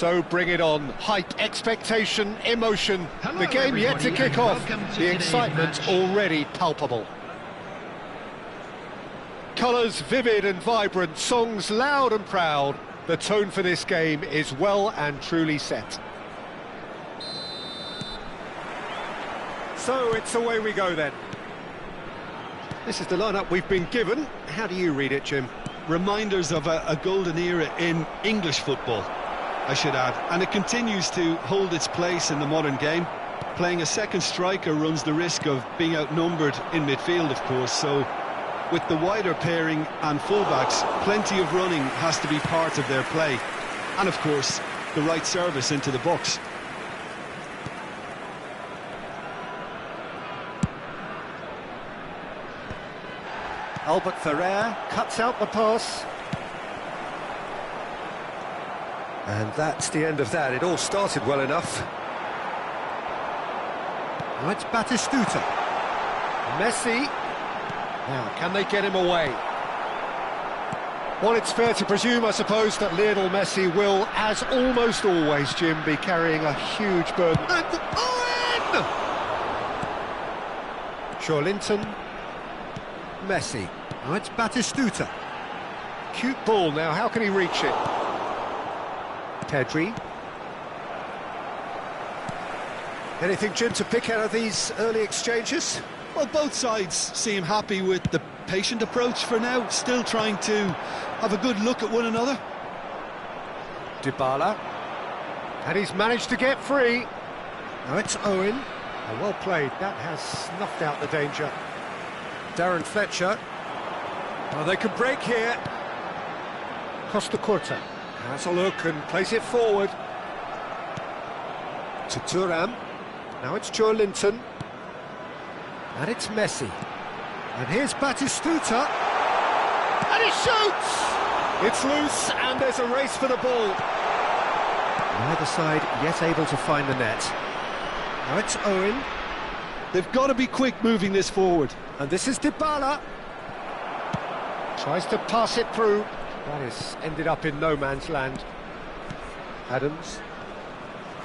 So bring it on. Hype, expectation, emotion. The game yet to kick off. The excitement already palpable. Colours vivid and vibrant, songs loud and proud. The tone for this game is well and truly set. So it's away we go then. This is the lineup we've been given. How do you read it, Jim? Reminders of a golden era in English football, I should add, and it continues to hold its place in the modern game. Playing a second striker runs the risk of being outnumbered in midfield, of course, so with the wider pairing and fullbacks, plenty of running has to be part of their play, and of course the right service into the box. Albert Ferrer cuts out the pass. And that's the end of that. It all started well enough. Now it's Batistuta. Messi. Now, can they get him away? Well, it's fair to presume, I suppose, that Lionel Messi will, as almost always, Jim, be carrying a huge burden. And Owen! Linton. Messi. Now it's Batistuta. Cute ball now, how can he reach it? Pedri. Anything, Jim, to pick out of these early exchanges? Well, both sides seem happy with the patient approach for now, still trying to have a good look at one another. Dybala. And he's managed to get free. Now it's Owen. Oh, well played, that has snuffed out the danger. Darren Fletcher. Oh, they can break here. Costa Curta has a look and plays it forward. To Thuram. Now it's Linton. And it's Messi. And here's Batistuta. And he shoots! It's loose and there's a race for the ball. Neither side yet able to find the net. Now it's Owen. They've got to be quick moving this forward. And this is Dybala. Tries to pass it through. That is ended up in no man's land. Adams.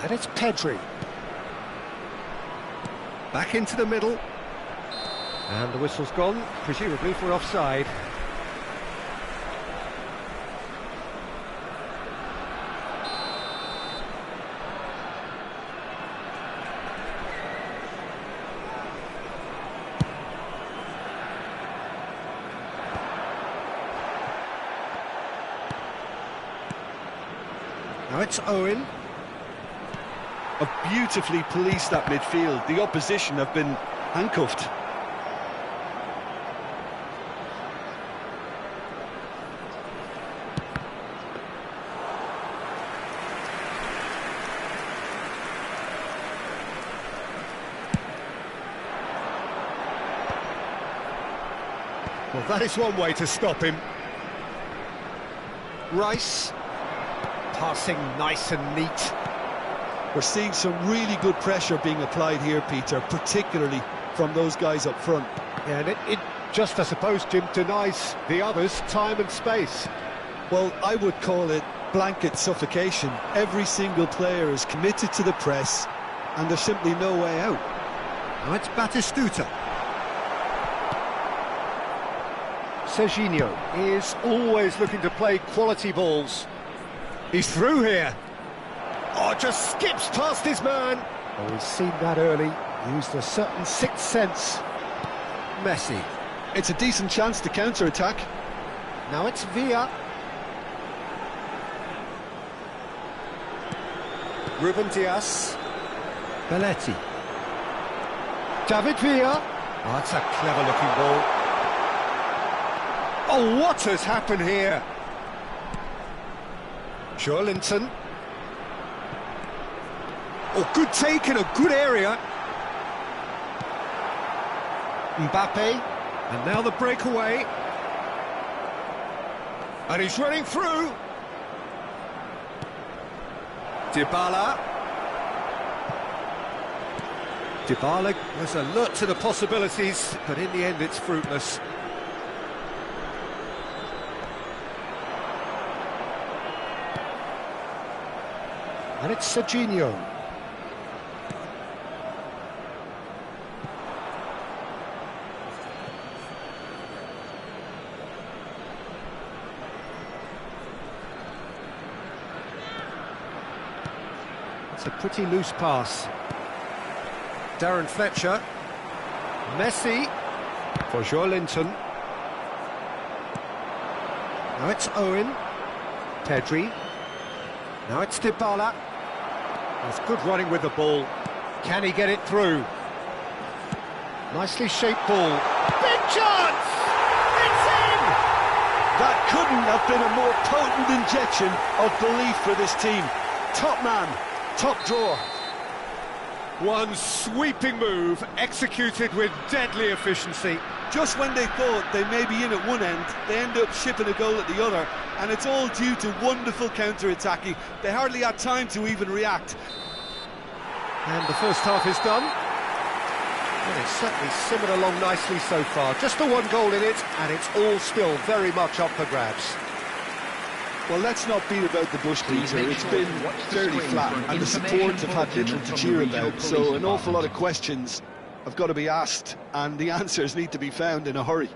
And it's Pedri. Back into the middle. And the whistle's gone, presumably for offside. Now it's Owen. Have beautifully policed that midfield. The opposition have been handcuffed. Well, that is one way to stop him. Rice. Passing nice and neat. We're seeing some really good pressure being applied here, Peter, particularly from those guys up front. Yeah, and it just, I suppose, Jim, denies the others time and space. Well, I would call it blanket suffocation. Every single player is committed to the press, and there's simply no way out. Now it's Batistuta. Serginho is always looking to play quality balls. He's through here. Oh, just skips past his man. Oh, he's seen that early. Used a certain sixth sense. Messi. It's a decent chance to counter-attack. Now it's Villa. Ruben Dias. Belletti. David Villa. Oh, that's a clever-looking ball. Oh, what has happened here? Linton. Oh, good take in a good area. Mbappe. And now the breakaway. And he's running through. Dybala. Dybala was alert to the possibilities, but in the end it's fruitless. And it's Serginho. It's a pretty loose pass. Darren Fletcher. Messi for Joelinton. Now it's Owen. Pedri. Now it's Dybala. That's good running with the ball. Can he get it through? Nicely shaped ball. Big chance! It's in! That couldn't have been a more potent injection of belief for this team. Top man, top drawer. One sweeping move, executed with deadly efficiency. Just when they thought they may be in at one end, they end up shipping a goal at the other, and it's all due to wonderful counter-attacking. They hardly had time to even react. And the first half is done. Well, it's certainly simmered along nicely so far. Just the one goal in it, and it's all still very much up for grabs. Well, let's not beat about the bush, Peter. It's been fairly flat, and the supports have had little to cheer about, so an awful lot of questions have got to be asked, and the answers need to be found in a hurry.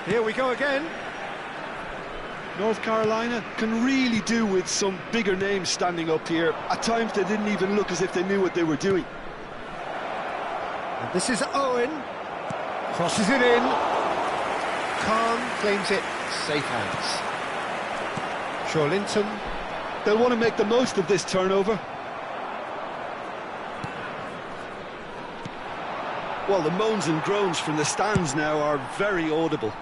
Here we go again. North Carolina can really do with some bigger names standing up here. At times they didn't even look as if they knew what they were doing. And this is Owen. Crosses it in. Khan claims it. Safe hands. Joelinton. They'll want to make the most of this turnover. Well, the moans and groans from the stands now are very audible.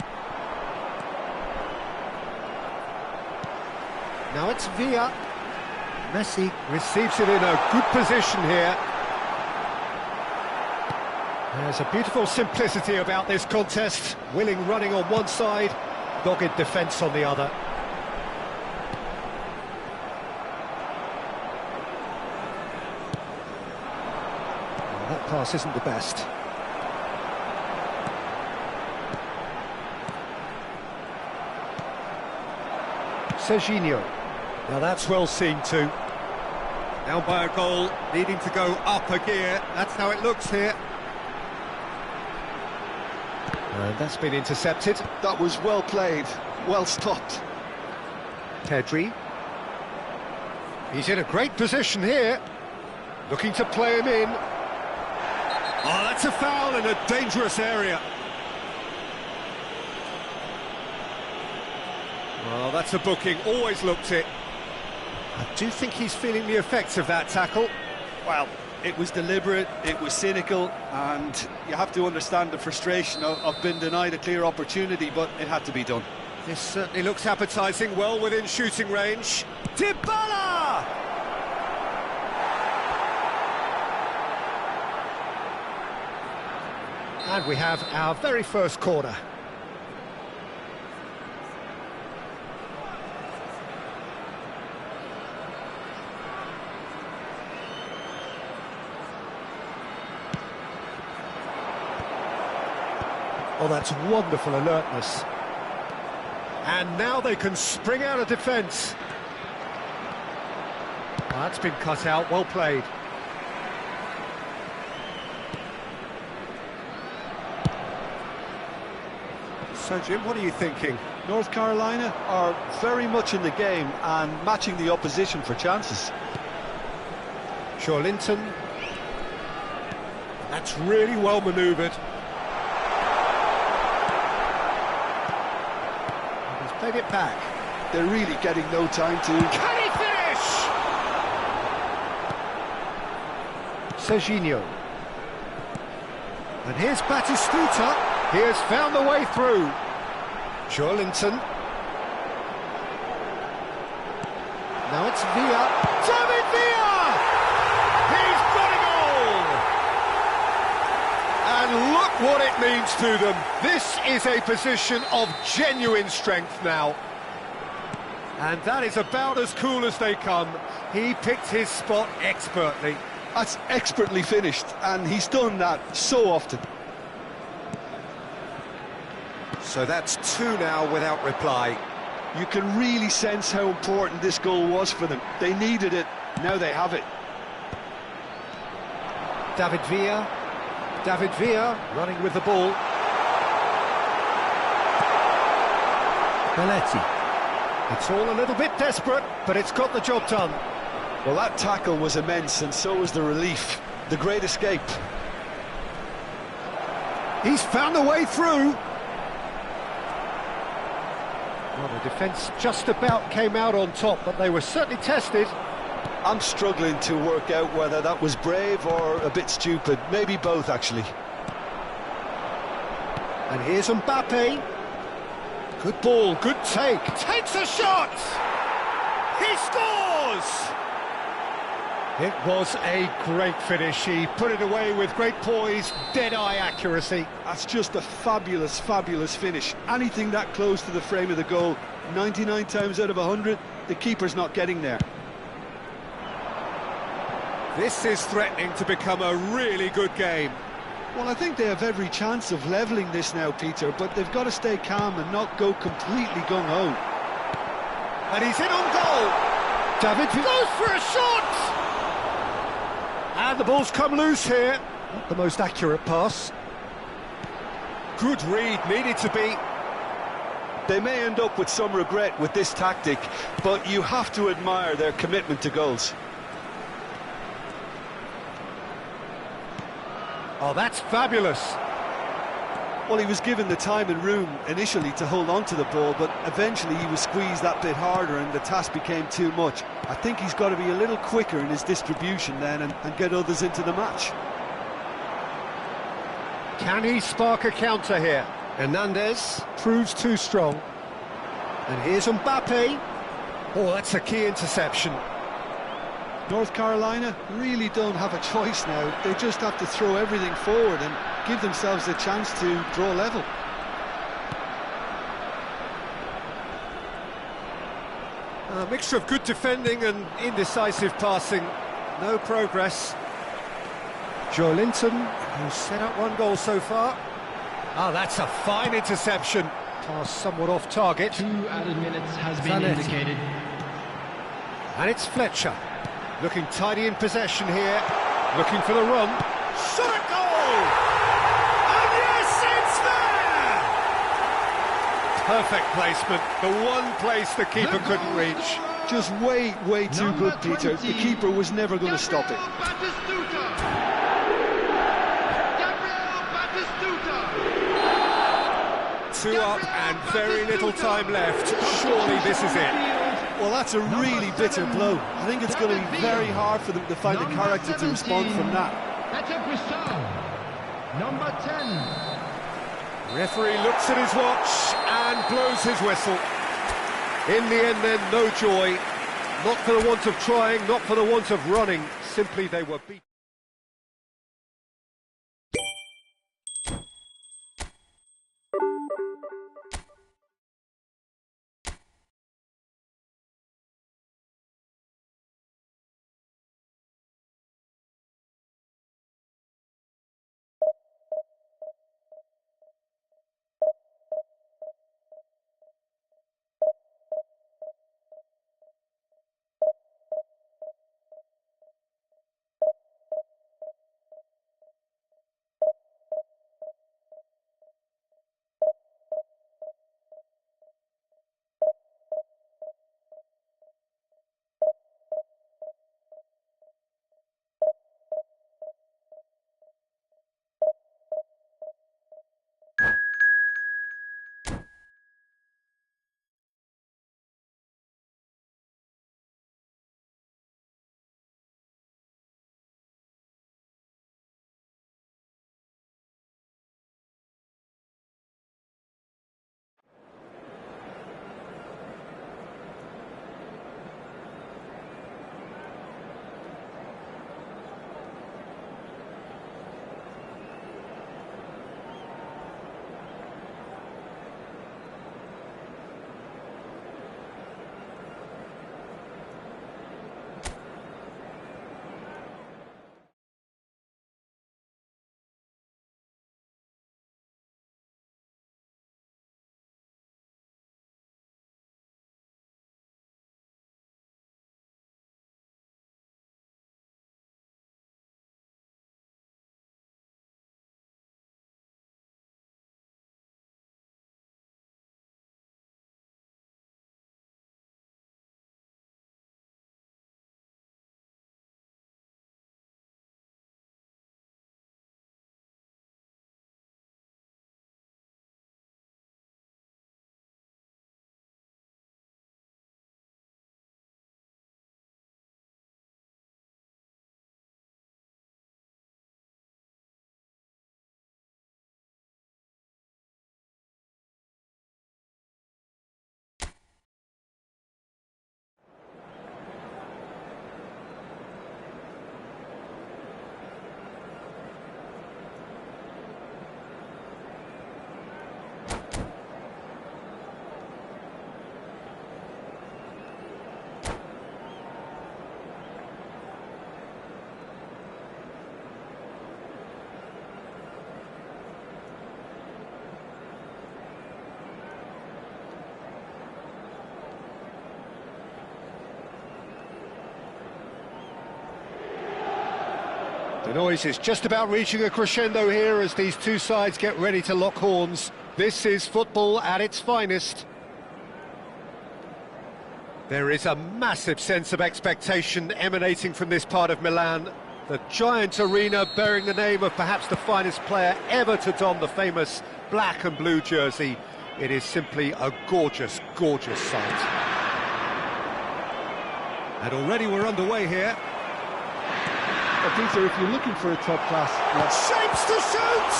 Now it's Villa. Messi receives it in a good position here. There's a beautiful simplicity about this contest. Willing running on one side, dogged defence on the other. Well, that pass isn't the best. Serginho. Now that's well seen too. Down by a goal, needing to go up a gear. That's how it looks here. And that's been intercepted. That was well played, well stopped. Pedri. He's in a great position here. Looking to play him in. Oh, that's a foul in a dangerous area. Well, that's a booking, always looked it. I do think he's feeling the effects of that tackle. Well, it was deliberate, it was cynical, and you have to understand the frustration of being denied a clear opportunity, but it had to be done. This certainly looks appetising, well within shooting range. Dybala! And we have our very first corner. Oh, that's wonderful alertness. And now they can spring out of defence. That's been cut out, well played. So, Jim, what are you thinking? North Carolina are very much in the game and matching the opposition for chances. Joelinton. That's really well manoeuvred. played it back. They're really getting no time to... Can he finish? Serginho. And here's Batistuta. He has found the way through. Joelinton. Now it's Villa. David Villa! He's got it all! And look what it means to them. This is a position of genuine strength now. And that is about as cool as they come. He picked his spot expertly. That's expertly finished, and he's done that so often. So that's two now without reply. You can really sense how important this goal was for them. They needed it, now they have it. David Villa. David Villa running with the ball. Belletti. It's all a little bit desperate, but it's got the job done. Well, that tackle was immense, and so was the relief. The great escape. He's found a way through. Well, the defence just about came out on top, but they were certainly tested. I'm struggling to work out whether that was brave or a bit stupid. Maybe both, actually. And here's Mbappe. Good ball, good take. Takes a shot! He scores! It was a great finish. He put it away with great poise, dead-eye accuracy. That's just a fabulous, fabulous finish. Anything that close to the frame of the goal, 99 times out of 100, the keeper's not getting there. This is threatening to become a really good game. Well, I think they have every chance of levelling this now, Peter, but they've got to stay calm and not go completely gung-ho. And he's in on goal. David goes for a shot! And the ball's come loose here. Not the most accurate pass. Good read, needed to be. They may end up with some regret with this tactic, but you have to admire their commitment to goals. Oh, that's fabulous. Well, he was given the time and room initially to hold on to the ball, but eventually he was squeezed that bit harder and the task became too much. I think he's got to be a little quicker in his distribution then and get others into the match. Can he spark a counter here? Hernandez proves too strong. And here's Mbappe. Oh, that's a key interception. North Carolina really don't have a choice now. They just have to throw everything forward and give themselves a chance to draw level. A mixture of good defending and indecisive passing. No progress. Joelinton, who's set up one goal so far. Ah, that's a fine interception. Pass somewhat off target. 2 added minutes has been indicated. And it's Fletcher. Looking tidy in possession here. Looking for the run. Shot at goal! And yes, it's there! Perfect placement. The one place the keeper couldn't reach. Just way too good, Peter. The keeper was never going to stop it. Two up and very little time left. Surely this is it. Well, that's a really bitter blow. I think it's going to be very hard for them to find the character to respond from that. Number 10. Referee looks at his watch and blows his whistle. In the end then, no joy. Not for the want of trying, not for the want of running. Simply they were beaten. The noise is just about reaching a crescendo here as these two sides get ready to lock horns. This is football at its finest. There is a massive sense of expectation emanating from this part of Milan. The giant arena bearing the name of perhaps the finest player ever to don the famous black and blue jersey. It is simply a gorgeous, gorgeous sight. And already we're underway here. Peter, if you're looking for a top-class... Shapes to shoot!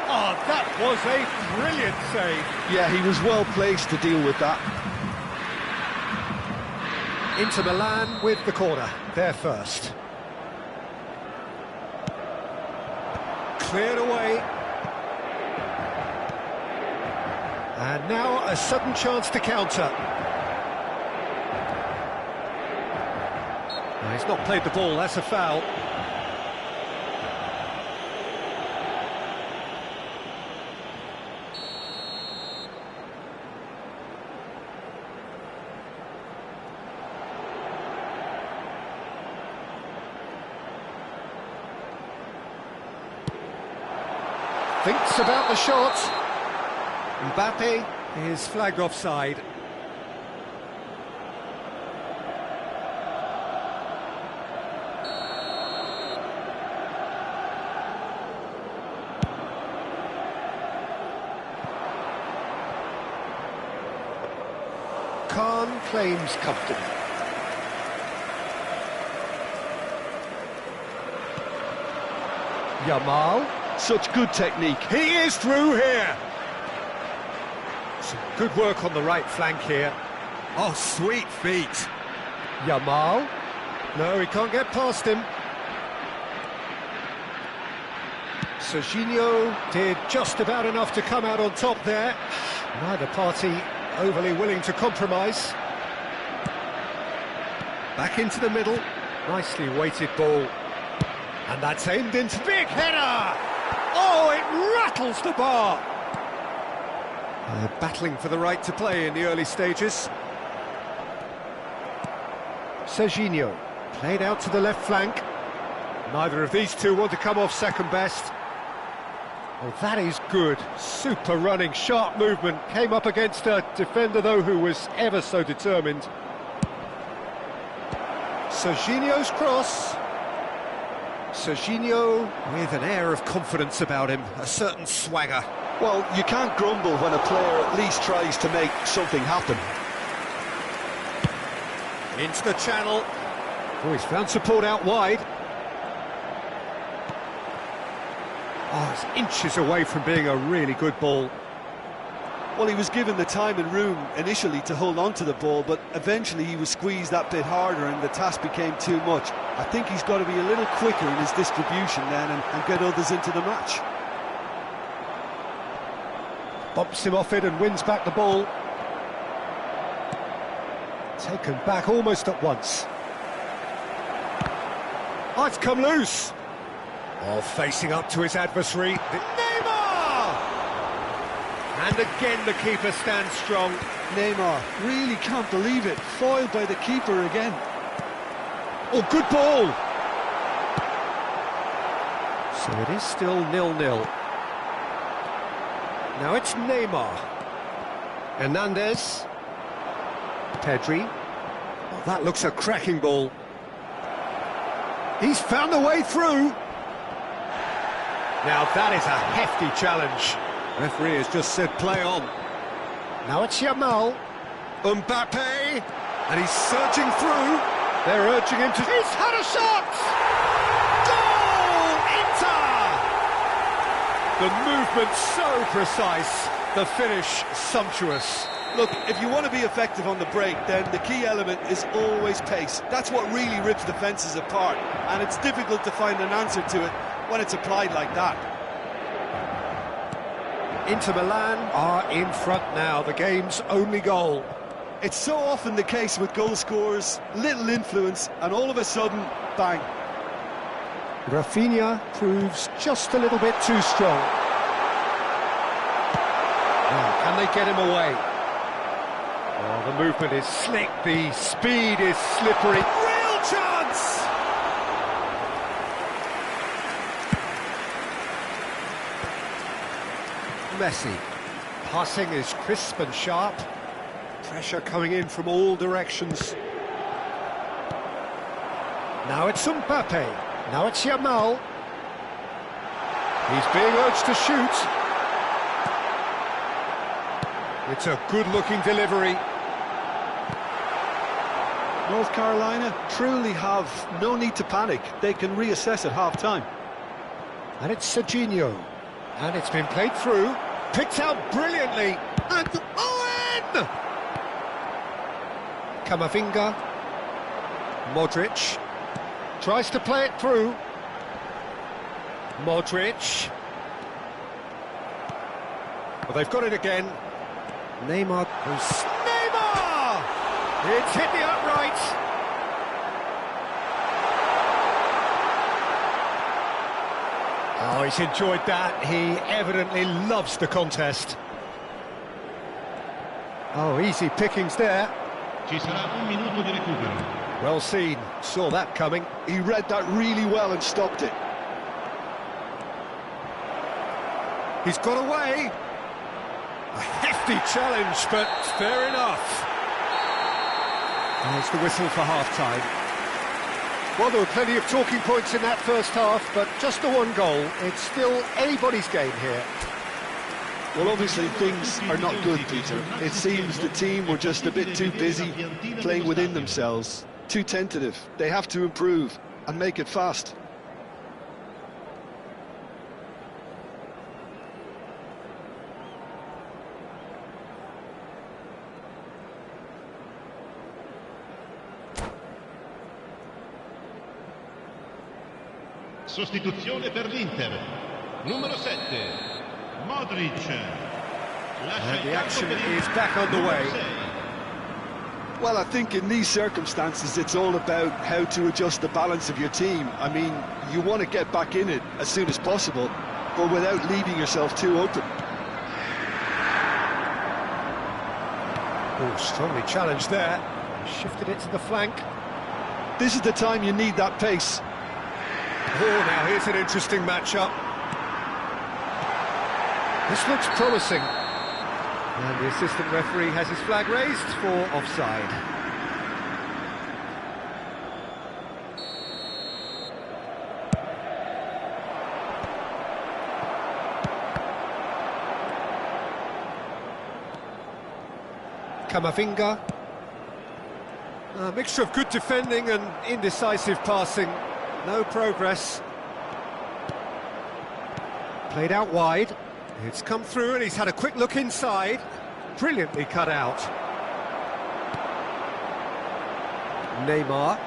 Oh, that was a brilliant save. Yeah, he was well placed to deal with that. Inter Milan with the corner, they're first. Cleared away. And now a sudden chance to counter. No, he's not played the ball, that's a foul. Thinks about the shot. Mbappe is flagged offside. Khan claims comfortably. Yamal. Such good technique. He is through here. Some good work on the right flank here. Oh, sweet feet. Yamal. No, he can't get past him. Serginho did just about enough to come out on top there. Neither party overly willing to compromise. Back into the middle. Nicely weighted ball. And that's aimed into big header! Oh, it rattles the bar! They're battling for the right to play in the early stages. Serginho played out to the left flank. Neither of these two want to come off second best. Oh, that is good. Super running, sharp movement. Came up against a defender, though, who was ever so determined. Serginho's cross. Serginho with an air of confidence about him, a certain swagger. Well, you can't grumble when a player at least tries to make something happen. Into the channel. Oh, he's found support out wide. Oh, it's inches away from being a really good ball. Well, he was given the time and room initially to hold on to the ball, but eventually he was squeezed that bit harder and the task became too much. I think he's got to be a little quicker in his distribution then and get others into the match. Bumps him off it and wins back the ball. Taken back almost at once. Oh, it's come loose. Oh, facing up to his adversary. Neymar! And again the keeper stands strong. Neymar really can't believe it. Foiled by the keeper again. Oh, good ball! So it is still 0-0. Now it's Neymar. Hernandez. Pedri. Oh, that looks a cracking ball. He's found a way through. Now that is a hefty challenge. Referee has just said play on. Now it's Yamal. Mbappe. And he's surging through. They're urging him to... He's had a shot! Goal! Inter! The movement so precise. The finish sumptuous. Look, if you want to be effective on the break, then the key element is always pace. That's what really rips defences apart. And it's difficult to find an answer to it when it's applied like that. Inter Milan are in front now, the game's only goal. It's so often the case with goal scorers, little influence, and all of a sudden, bang. Rafinha proves just a little bit too strong. Now, can they get him away? Oh, the movement is slick, the speed is slippery. Real chance! Messi. Passing is crisp and sharp. Pressure coming in from all directions. Now it's Mbappe. Now it's Yamal. He's being urged to shoot. It's a good-looking delivery. North Carolina truly have no need to panic. They can reassess at half-time. And it's Serginho. And it's been played through. Picked out brilliantly. And Owen! Camavinga. Modric. Tries to play it through. Modric. Well, they've got it again. Neymar. Neymar! It's hit the upright. Oh, he's enjoyed that. He evidently loves the contest. Oh, easy pickings there. Ci sarà un minuto di recupero. Well seen. Saw that coming. He read that really well and stopped it. He's got away. A hefty challenge, but fair enough. There's the whistle for half-time. Well, there were plenty of talking points in that first half, but just the one goal. It's still anybody's game here. Well, obviously things are not good, Peter. It seems the team were just a bit too busy playing within themselves, too tentative. They have to improve and make it fast. Sostituzione per l'Inter. Numero 7, Modric. And the action is back underway. Well, I think in these circumstances it's all about how to adjust the balance of your team. I mean, you want to get back in it as soon as possible, but without leaving yourself too open. Oh, strongly challenged there. Shifted it to the flank. This is the time you need that pace. Oh, now here's an interesting matchup. This looks promising. And the assistant referee has his flag raised for offside. Camavinga. A mixture of good defending and indecisive passing. No progress. Played out wide. It's come through and he's had a quick look inside. Brilliantly cut out. Neymar.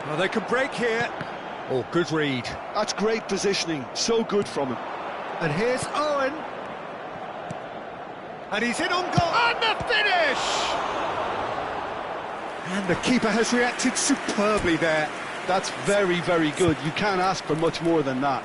Oh, they can break here. Oh, good read. That's great positioning. So good from him. And here's Owen. And he's in on goal. And the finish! And the keeper has reacted superbly there. That's very, very good. You can't ask for much more than that.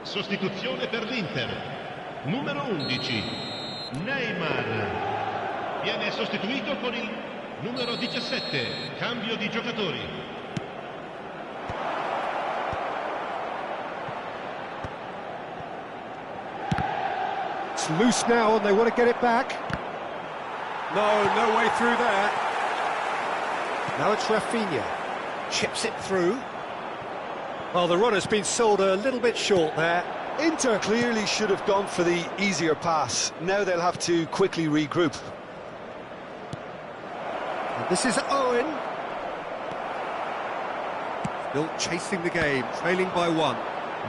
Sostituzione per l'Inter. Numero 11, Neymar. Viene sostituito con il numero 17. Cambio di giocatori. It's loose now and they want to get it back. No way through there. Now it's Rafinha. Chips it through. Well, the runner's been sold a little bit short there. Inter clearly should have gone for the easier pass. Now they'll have to quickly regroup. And this is Owen. Still chasing the game, trailing by one.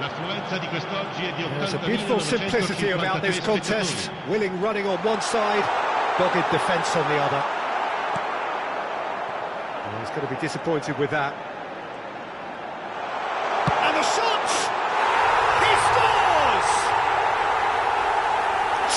There's a beautiful simplicity about this contest. Willing running on one side, dogged defence on the other. Well, he's going to be disappointed with that. a shot! He scores!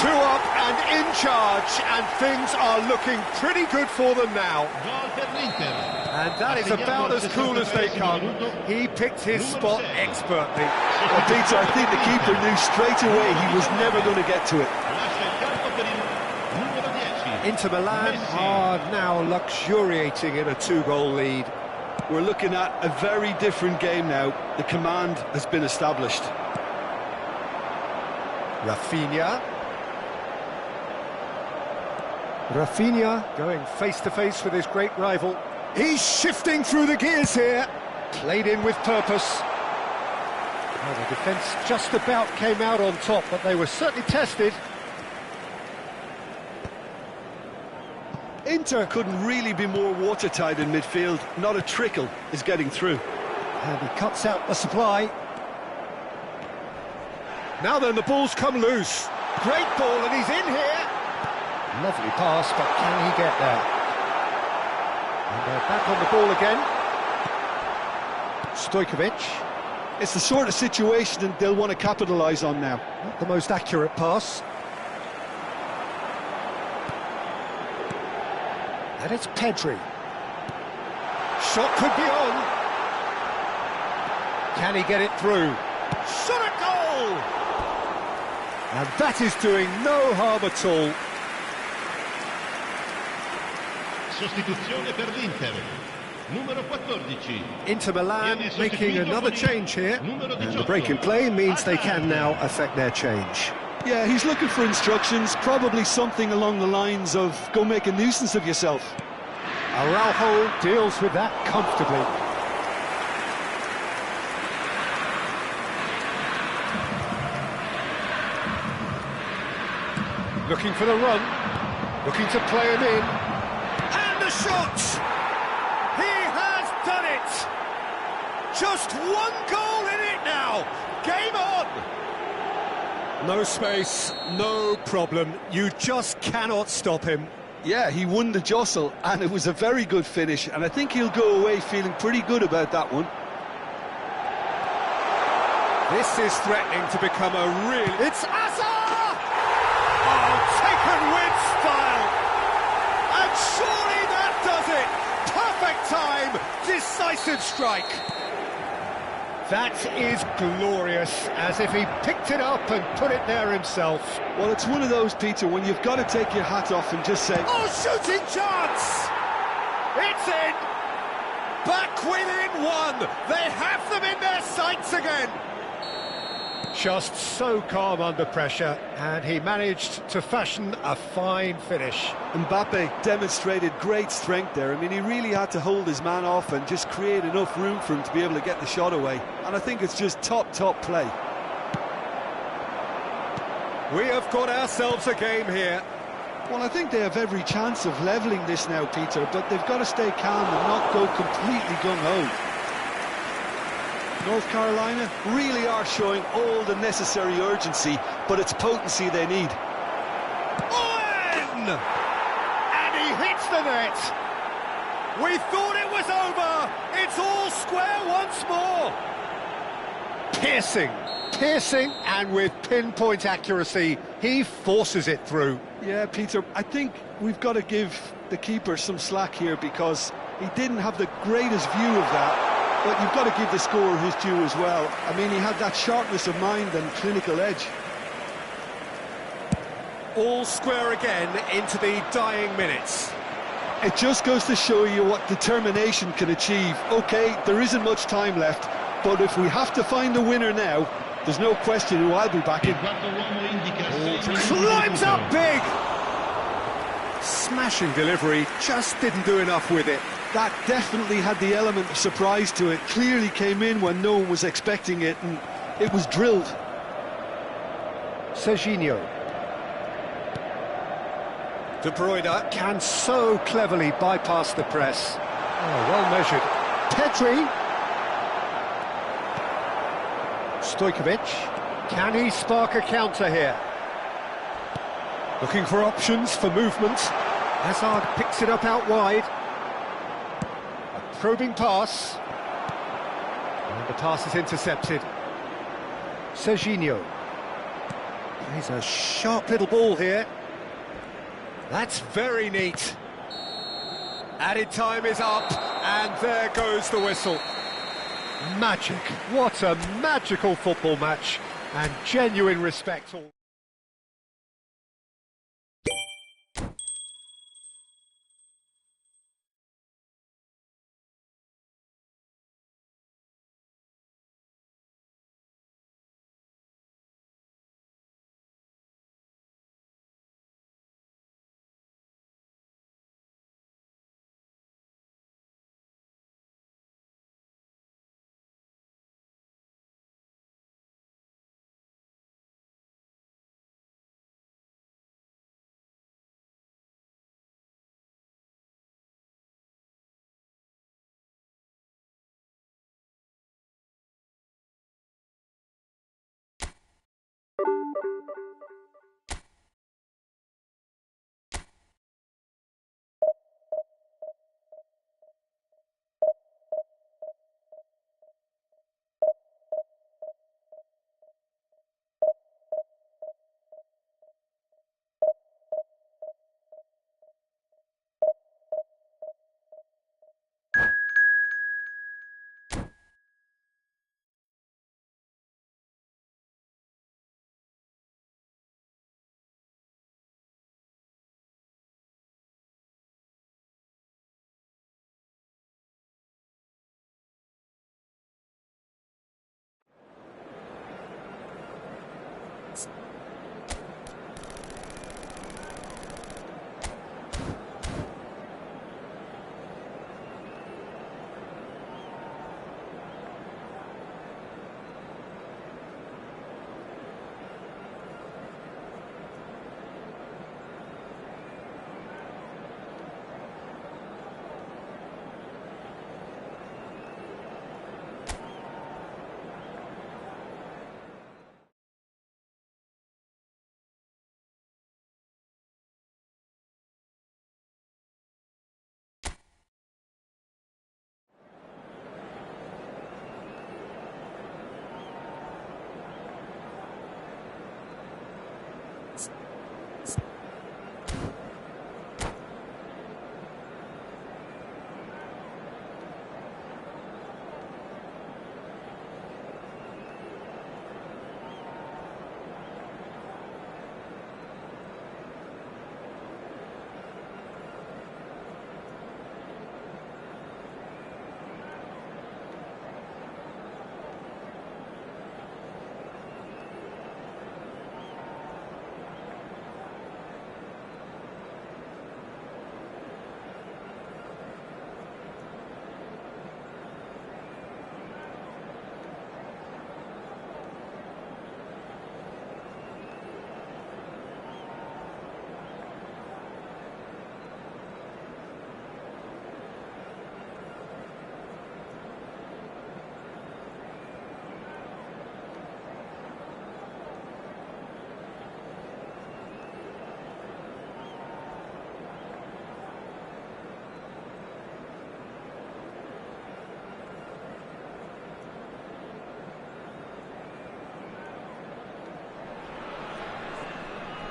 2 up and in charge, and things are looking pretty good for them now. Gol per l'Inter. And that is about as cool as they come. He picked his spot expertly. Well, Peter, I think the keeper knew straight away he was never going to get to it. Lascia il campo per il numero 10. Inter Milan are now luxuriating in a 2-goal lead. We're looking at a very different game now. The command has been established. Rafinha going face-to-face with his great rival. He's shifting through the gears here. Played in with purpose. Well, the defence just about came out on top, but they were certainly tested. Inter couldn't really be more watertight in midfield. Not a trickle is getting through. And he cuts out the supply. Now then, the ball's come loose. Great ball, and he's in here. Lovely pass, but can he get there? And they're back on the ball again. Stojkovic. It's the sort of situation that they'll want to capitalise on now. Not the most accurate pass. And it's Pedri. Shot could be on. Can he get it through? Shot at goal! And that is doing no harm at all. Sostituzione per l'Inter. Numero 14. Inter Milan making another change here. And the break in play means they can now affect their change. Yeah, he's looking for instructions, probably something along the lines of go make a nuisance of yourself. Araujo deals with that comfortably. Looking for the run, looking to play him in. And the shot! He has done it! Just 1 goal in it now! Game on! No space, no problem. You just cannot stop him. Yeah, he won the jostle, and it was a very good finish, and I think he'll go away feeling pretty good about that one. This is threatening to become a real... It's Azar! Oh, taken with style! And surely that does it! Perfect time, decisive strike! That is glorious, as if he picked it up and put it there himself. Well, it's one of those, Peter, when you've got to take your hat off and just say... Oh, shooting chance! It's in! Back within 1! They have them in their sights again! Just so calm under pressure, and he managed to fashion a fine finish. Mbappe demonstrated great strength there. I mean, he really had to hold his man off and just create enough room for him to be able to get the shot away. And I think it's just top play. We have got ourselves a game here. Well, I think they have every chance of levelling this now, Peter, but they've got to stay calm and not go completely gung-ho. North Carolina really are showing all the necessary urgency, but it's potency they need. On! And he hits the net! We thought it was over! It's all square once more! Piercing, and with pinpoint accuracy, he forces it through. Yeah, Peter, I think we've got to give the keeper some slack here because he didn't have the greatest view of that. But you've got to give the scorer his due as well. I mean, he had that sharpness of mind and clinical edge. All square again into the dying minutes. It just goes to show you what determination can achieve. OK, there isn't much time left, but if we have to find a winner now, there's no question who I'll be backing. Climbs up big! Smashing delivery, just didn't do enough with it. That definitely had the element of surprise to it. Clearly came in when no one was expecting it, and it was drilled. Serginho. De Bruyne can so cleverly bypass the press. Oh, well measured. Pedri. Stojkovic. Can he spark a counter here? Looking for options for movement. Hazard picks it up out wide. A probing pass. And the pass is intercepted. Serginho. He's a sharp little ball here. That's very neat. Added time is up, and there goes the whistle. Magic. What a magical football match, and genuine respect all.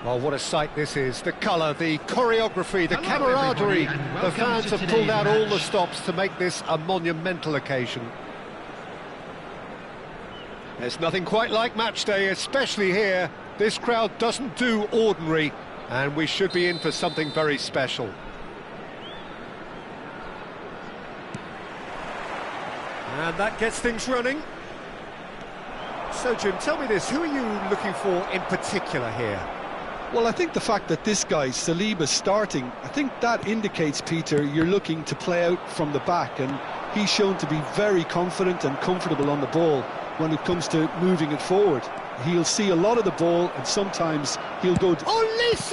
Well, what a sight this is. The colour, the choreography, the camaraderie. The fans have pulled out all the stops to make this a monumental occasion. There's nothing quite like match day, especially here. This crowd doesn't do ordinary, and we should be in for something very special. And that gets things running. So, Jim, tell me this, who are you looking for in particular here? Well, I think the fact that this guy, Saliba's starting, I think that indicates, Peter, you're looking to play out from the back, and he's shown to be very confident and comfortable on the ball when it comes to moving it forward. He'll see a lot of the ball, and sometimes he'll go... Olise!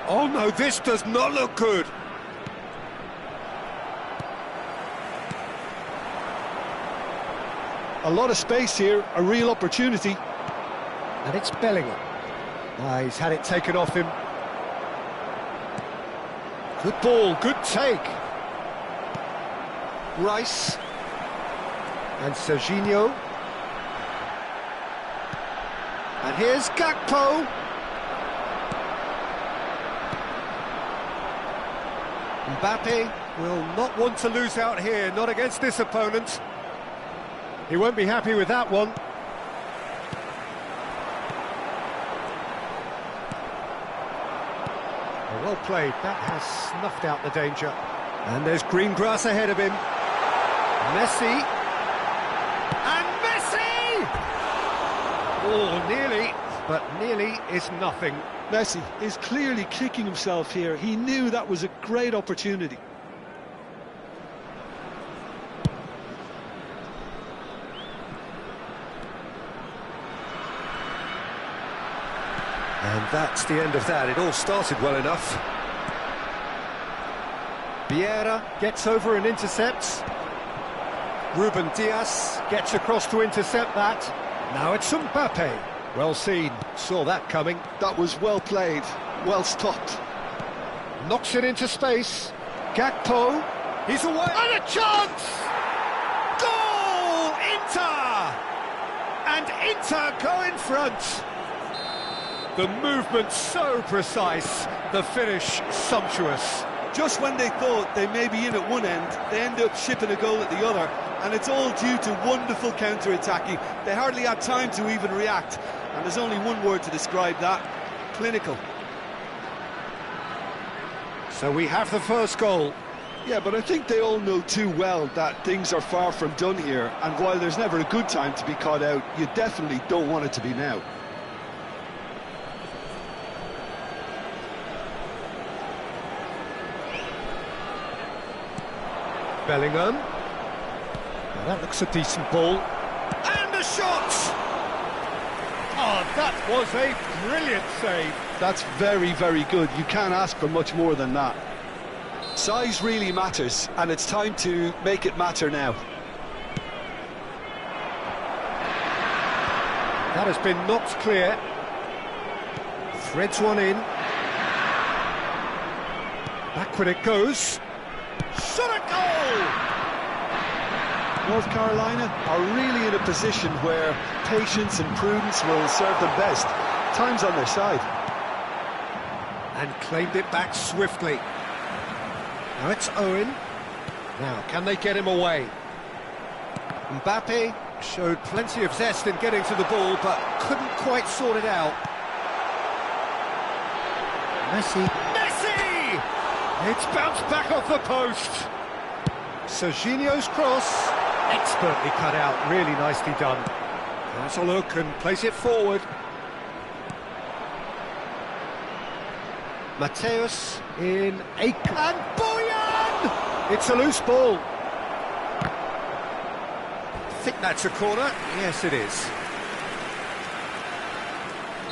Oh no, this does not look good. A lot of space here, a real opportunity. And it's Bellingham. He's had it taken off him. Good ball, good take. Rice. And Serginho. And here's Gakpo. Mbappe will not want to lose out here, not against this opponent. He won't be happy with that one. Well played, that has snuffed out the danger. And there's green grass ahead of him. Messi. And Messi! Oh, nearly, but nearly is nothing. Messi is clearly kicking himself here. He knew that was a great opportunity. And that's the end of that. It all started well enough. Vieira gets over and intercepts. Ruben Dias gets across to intercept that. Now it's Mbappe. Well seen, saw that coming. That was well played, well stopped. Knocks it into space. Gakpo, he's away. And a chance! Goal! Inter! And Inter go in front. The movement so precise, the finish sumptuous. Just when they thought they may be in at one end, they end up shipping a goal at the other, and it's all due to wonderful counter-attacking. They hardly had time to even react, and there's only one word to describe that: clinical. So we have the first goal. Yeah, but I think they all know too well that things are far from done here, and while there's never a good time to be caught out, you definitely don't want it to be now. Bellingham. Now that looks a decent ball. And a shot! Oh, that was a brilliant save. That's very, very good. You can't ask for much more than that. Size really matters, and it's time to make it matter now. That has been knocked clear. Threads one in. Backward it goes. Shot a goal! North Carolina are really in a position where patience and prudence will serve them best. Time's on their side. And claimed it back swiftly. Now it's Owen. Now, can they get him away? Mbappe showed plenty of zest in getting to the ball, but couldn't quite sort it out. Messi. Messi! It's bounced back off the post. Serginho's cross. Expertly cut out, really nicely done. Has a look and place it forward. Mateus in a... And Boyan! It's a loose ball. I think that's a corner. Yes, it is.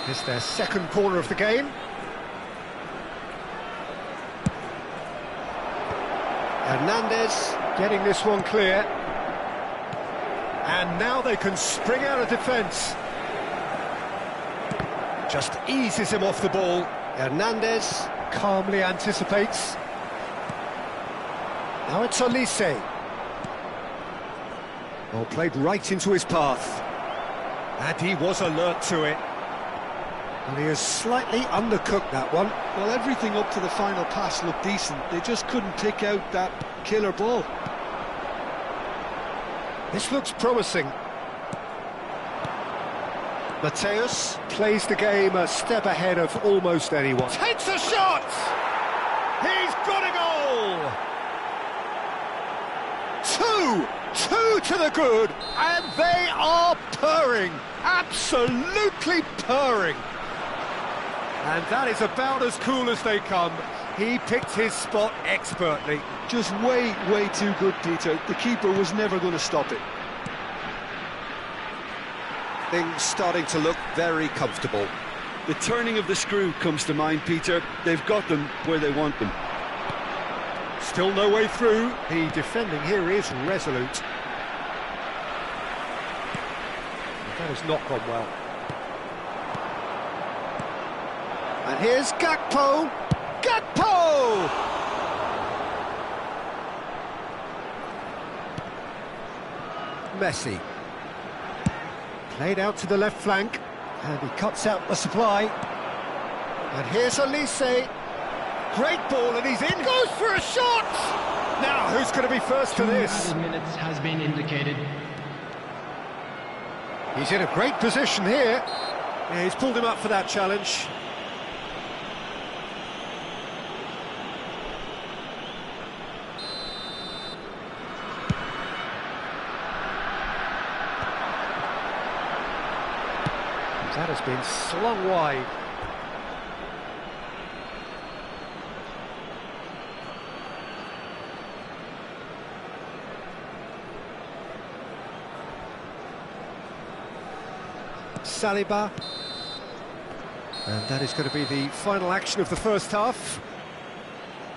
It's their second corner of the game. Hernandez getting this one clear. And now they can spring out of defence. Just eases him off the ball. Hernandez calmly anticipates. Now it's Olise. Well, played right into his path. And he was alert to it. And he has slightly undercooked that one. Well, everything up to the final pass looked decent. They just couldn't pick out that killer ball. This looks promising. Mateus plays the game a step ahead of almost anyone. Takes a shot! He's got a goal! Two to the good, and they are purring, absolutely purring. And that is about as cool as they come. He picked his spot expertly. Just way too good, Peter. The keeper was never going to stop it. Things starting to look very comfortable. The turning of the screw comes to mind, Peter. They've got them where they want them. Still no way through. The defending here is resolute. That has not gone well. And here's Gakpo. Gakpo! Messi. Played out to the left flank, and he cuts out the supply. And here's Elise. Great ball, and he's in. Goes for a shot! Now, who's going to be first to this? 2 minutes has been indicated. He's in a great position here. Yeah, he's pulled him up for that challenge. That has been slung wide. Saliba. And that is going to be the final action of the first half.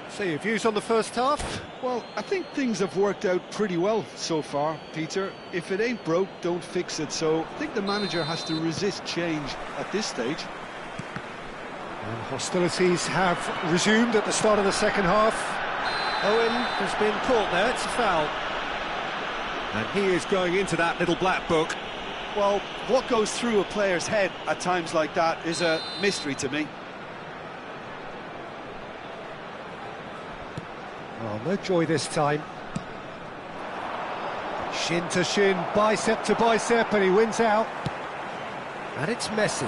So your views on the first half? Well, I think things have worked out pretty well so far, Peter. If it ain't broke, don't fix it. So I think the manager has to resist change at this stage. And hostilities have resumed at the start of the second half. Owen has been caught there, it's a foul. And he is going into that little black book. Well, what goes through a player's head at times like that is a mystery to me. Oh, no joy this time. Shin to shin, bicep to bicep, and he wins out. And it's Messi.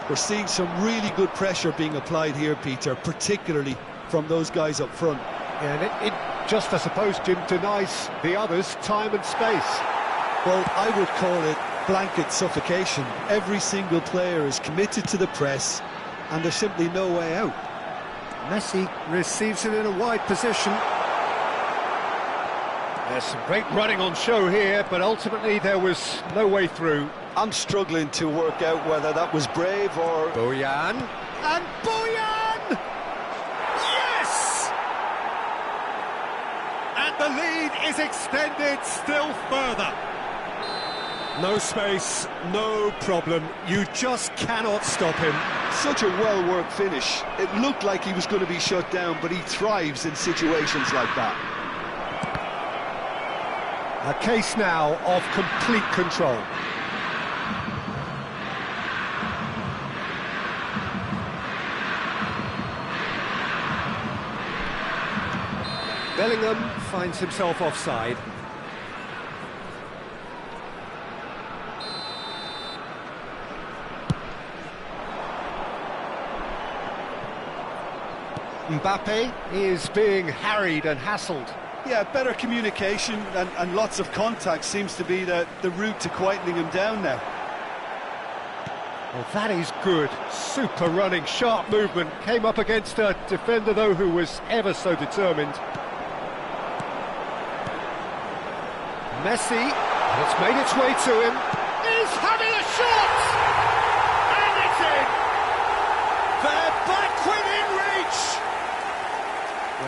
We're seeing some really good pressure being applied here, Peter, particularly from those guys up front. And it just, I suppose, Jim, denies the others time and space. Well, I would call it blanket suffocation. Every single player is committed to the press, and there's simply no way out. Messi receives it in a wide position. There's some great running on show here, but ultimately there was no way through. I'm struggling to work out whether that was brave or... Bojan. And Bojan! Yes! And the lead is extended still further. No space, no problem. You just cannot stop him. Such a well-worked finish. It looked like he was going to be shut down, but he thrives in situations like that. A case now of complete control. Bellingham finds himself offside. Mbappe is being harried and hassled. Yeah, better communication and lots of contact seems to be the route to quietening him down now. Well, that is good. Super running, sharp movement. Came up against a defender, though, who was ever so determined. Messi, and it's made its way to him. He's having a shot! And it's in! They're back within reach!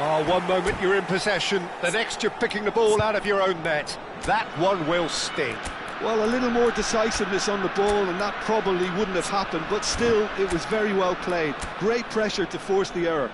Oh, one moment you're in possession, the next you're picking the ball out of your own net. That one will sting. Well, a little more decisiveness on the ball and that probably wouldn't have happened, but still, it was very well played. Great pressure to force the error.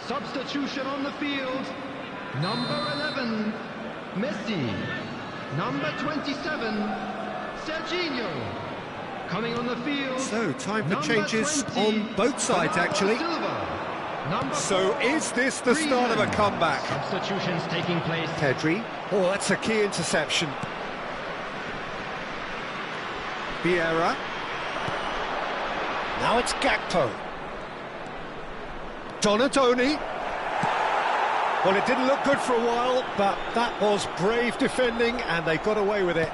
Substitution on the field. Number 11, Messi. Number 27, Serginho. Coming on the field. So, time for changes on both sides, actually. So, is this the start of a comeback? Substitutions taking place. Pedri. Oh, that's a key interception. Vieira. Now it's Gakpo. Donadoni. Well, it didn't look good for a while, but that was brave defending, and they got away with it.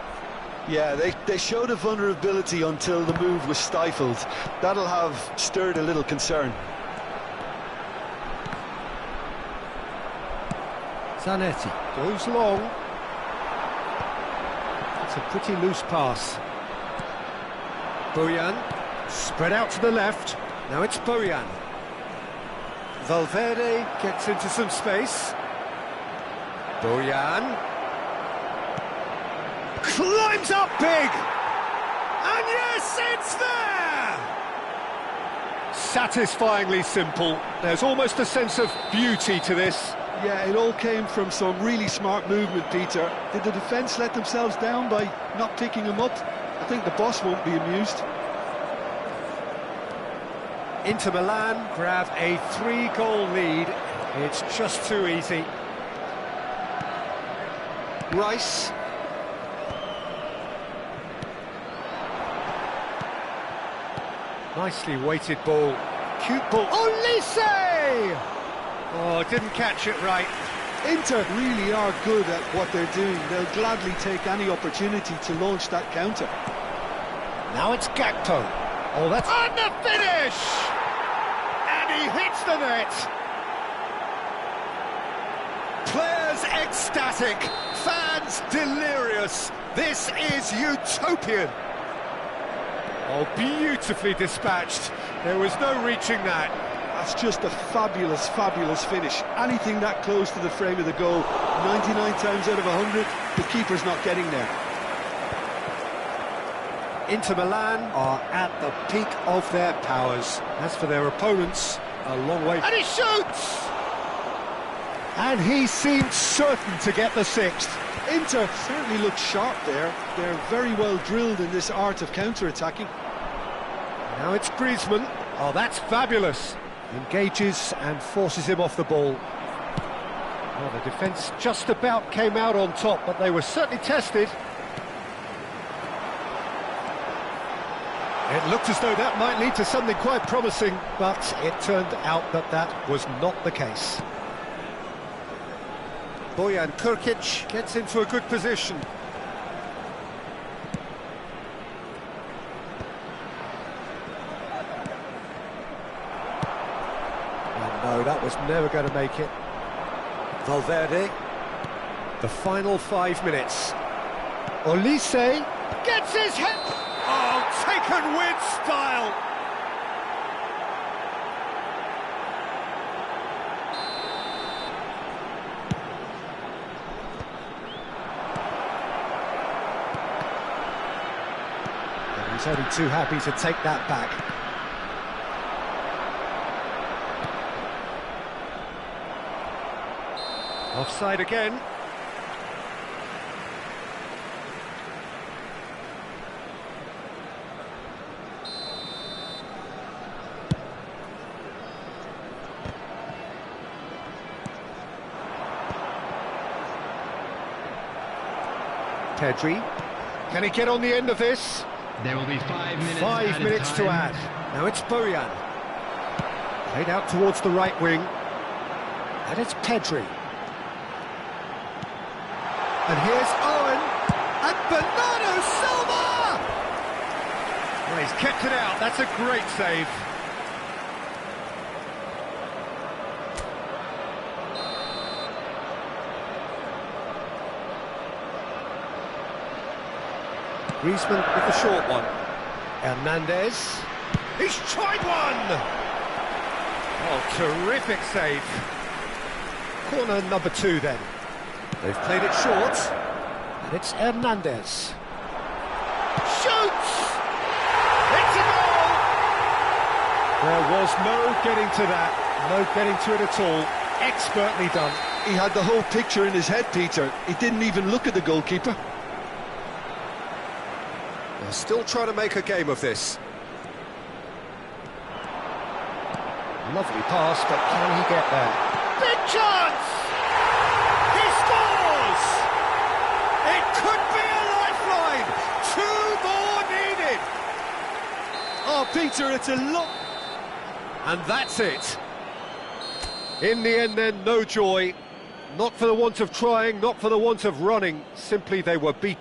Yeah, they showed a vulnerability until the move was stifled. That'll have stirred a little concern. Zanetti goes long. It's a pretty loose pass. Bojan, spread out to the left. Now it's Bojan. Valverde gets into some space. Bojan climbs up big, and yes, it's there! Satisfyingly simple. There's almost a sense of beauty to this. Yeah, it all came from some really smart movement, Peter. Did the defence let themselves down by not picking him up? I think the boss won't be amused. Inter Milan grab a 3-goal lead. It's just too easy. Rice. Nicely weighted ball. Cute ball. Olise! Oh, didn't catch it right. Inter really are good at what they're doing. They'll gladly take any opportunity to launch that counter. Now it's Gakpo. Oh, that's on the finish! And he hits the net. Players ecstatic, fans delirious. This is utopian. Oh, beautifully dispatched. There was no reaching that. That's just a fabulous, fabulous finish. Anything that close to the frame of the goal, 99 times out of 100, the keeper's not getting there. Inter Milan are at the peak of their powers. As for their opponents, a long way. And he shoots! And he seemed certain to get the sixth. Inter certainly look sharp there. They're very well drilled in this art of counter-attacking. Now it's Griezmann. Oh, that's fabulous. Engages and forces him off the ball. Well, the defence just about came out on top, but they were certainly tested. It looked as though that might lead to something quite promising, but it turned out that that was not the case. Bojan Krkić gets into a good position. Oh no, that was never going to make it. Valverde. The final 5 minutes. Olise gets his head. Oh, taken with style. And he's only too happy to take that back. Offside again. Pedri. Can he get on the end of this? There will be 5 minutes. 5 minutes to add. Now it's Bojan. Played out towards the right wing. And it's Pedri. And here's Owen. And Bernardo Silva! Well, he's kept it out. That's a great save. Griezmann with the short one. Hernandez. He's tried one! Oh, terrific save. Corner number 2 then. They've played it short. And it's Hernandez. Shoots! It's a goal! There was no getting to that. No getting to it at all. Expertly done. He had the whole picture in his head, Peter. He didn't even look at the goalkeeper. They're still trying to make a game of this. Lovely pass, but can he get there? Big chance! He scores! It could be a lifeline! 2 more needed! Oh, Peter, it's a look. And that's it. In the end then, no joy. Not for the want of trying, not for the want of running. Simply they were beaten.